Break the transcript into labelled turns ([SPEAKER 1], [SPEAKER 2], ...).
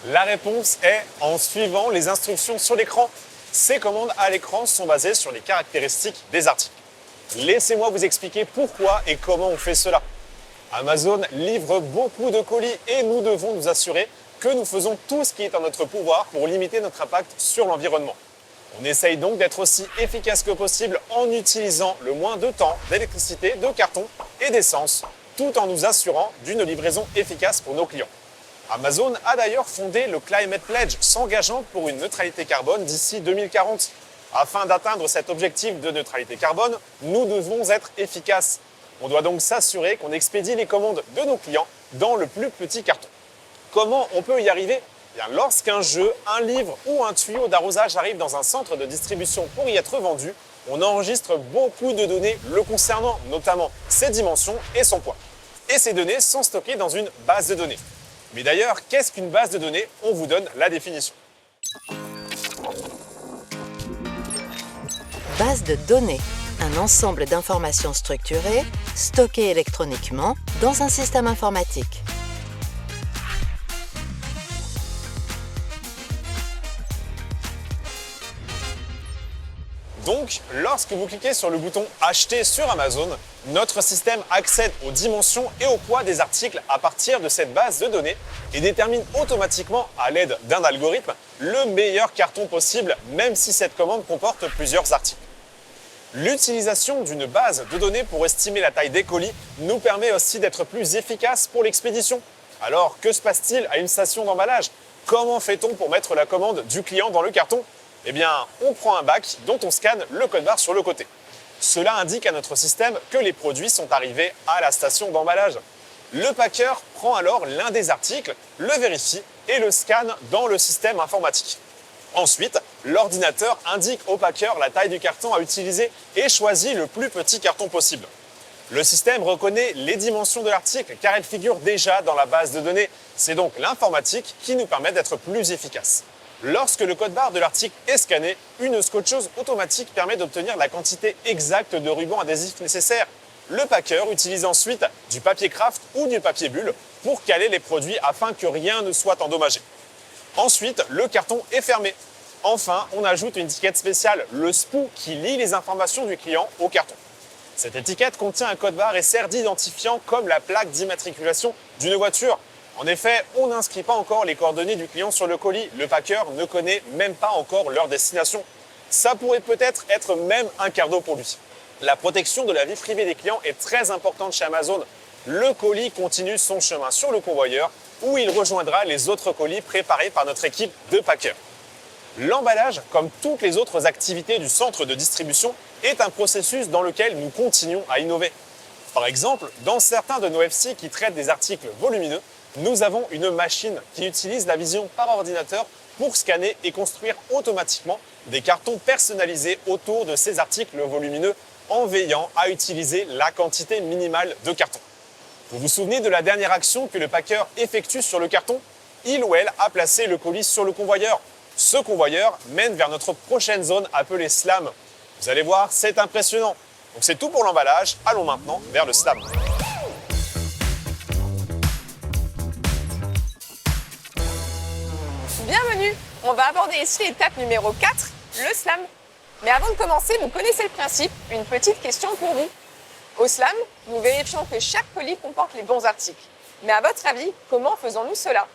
[SPEAKER 1] La réponse est en suivant les instructions sur l'écran. Ces commandes à l'écran sont basées sur les caractéristiques des articles. Laissez-moi vous expliquer pourquoi et comment on fait cela. Amazon livre beaucoup de colis et nous devons nous assurer que nous faisons tout ce qui est en notre pouvoir pour limiter notre impact sur l'environnement. On essaye donc d'être aussi efficace que possible en utilisant le moins de temps, d'électricité, de carton et d'essence, tout en nous assurant d'une livraison efficace pour nos clients. Amazon a d'ailleurs fondé le Climate Pledge, s'engageant pour une neutralité carbone d'ici 2040. Afin d'atteindre cet objectif de neutralité carbone, nous devons être efficaces. On doit donc s'assurer qu'on expédie les commandes de nos clients dans le plus petit carton. Comment on peut y arriver ? Lorsqu'un jeu, un livre ou un tuyau d'arrosage arrive dans un centre de distribution pour y être vendu, on enregistre beaucoup de données le concernant, notamment ses dimensions et son poids. Et ces données sont stockées dans une base de données. Mais d'ailleurs, qu'est-ce qu'une base de données ? On vous donne la définition.
[SPEAKER 2] Base de données, un ensemble d'informations structurées, stockées électroniquement dans un système informatique.
[SPEAKER 1] Donc, lorsque vous cliquez sur le bouton « Acheter » sur Amazon, notre système accède aux dimensions et au poids des articles à partir de cette base de données et détermine automatiquement, à l'aide d'un algorithme, le meilleur carton possible, même si cette commande comporte plusieurs articles. L'utilisation d'une base de données pour estimer la taille des colis nous permet aussi d'être plus efficace pour l'expédition. Alors, que se passe-t-il à une station d'emballage ? Comment fait-on pour mettre la commande du client dans le carton ? Eh bien, on prend un bac dont on scanne le code barre sur le côté. Cela indique à notre système que les produits sont arrivés à la station d'emballage. Le packer prend alors l'un des articles, le vérifie et le scanne dans le système informatique. Ensuite, l'ordinateur indique au packer la taille du carton à utiliser et choisit le plus petit carton possible. Le système reconnaît les dimensions de l'article car elles figurent déjà dans la base de données. C'est donc l'informatique qui nous permet d'être plus efficaces. Lorsque le code barre de l'article est scanné, une scotcheuse automatique permet d'obtenir la quantité exacte de ruban adhésif nécessaire. Le packer utilise ensuite du papier craft ou du papier bulle pour caler les produits afin que rien ne soit endommagé. Ensuite, le carton est fermé. Enfin, on ajoute une étiquette spéciale, le SPOO, qui lie les informations du client au carton. Cette étiquette contient un code barre et sert d'identifiant comme la plaque d'immatriculation d'une voiture. En effet, on n'inscrit pas encore les coordonnées du client sur le colis. Le packer ne connaît même pas encore leur destination. Ça pourrait peut-être être même un cadeau pour lui. La protection de la vie privée des clients est très importante chez Amazon. Le colis continue son chemin sur le convoyeur où il rejoindra les autres colis préparés par notre équipe de packers. L'emballage, comme toutes les autres activités du centre de distribution, est un processus dans lequel nous continuons à innover. Par exemple, dans certains de nos FC qui traitent des articles volumineux, nous avons une machine qui utilise la vision par ordinateur pour scanner et construire automatiquement des cartons personnalisés autour de ces articles volumineux en veillant à utiliser la quantité minimale de carton. Vous vous souvenez de la dernière action que le packer effectue sur le carton ? Il ou elle a placé le colis sur le convoyeur. Ce convoyeur mène vers notre prochaine zone appelée SLAM. Vous allez voir, c'est impressionnant. Donc c'est tout pour l'emballage. Allons maintenant vers le SLAM.
[SPEAKER 3] Bienvenue. On va aborder ici l'étape numéro 4, le SLAM. Mais avant de commencer, vous connaissez le principe, une petite question pour vous. Au SLAM, nous vérifions que chaque colis comporte les bons articles. Mais à votre avis, comment faisons-nous cela ?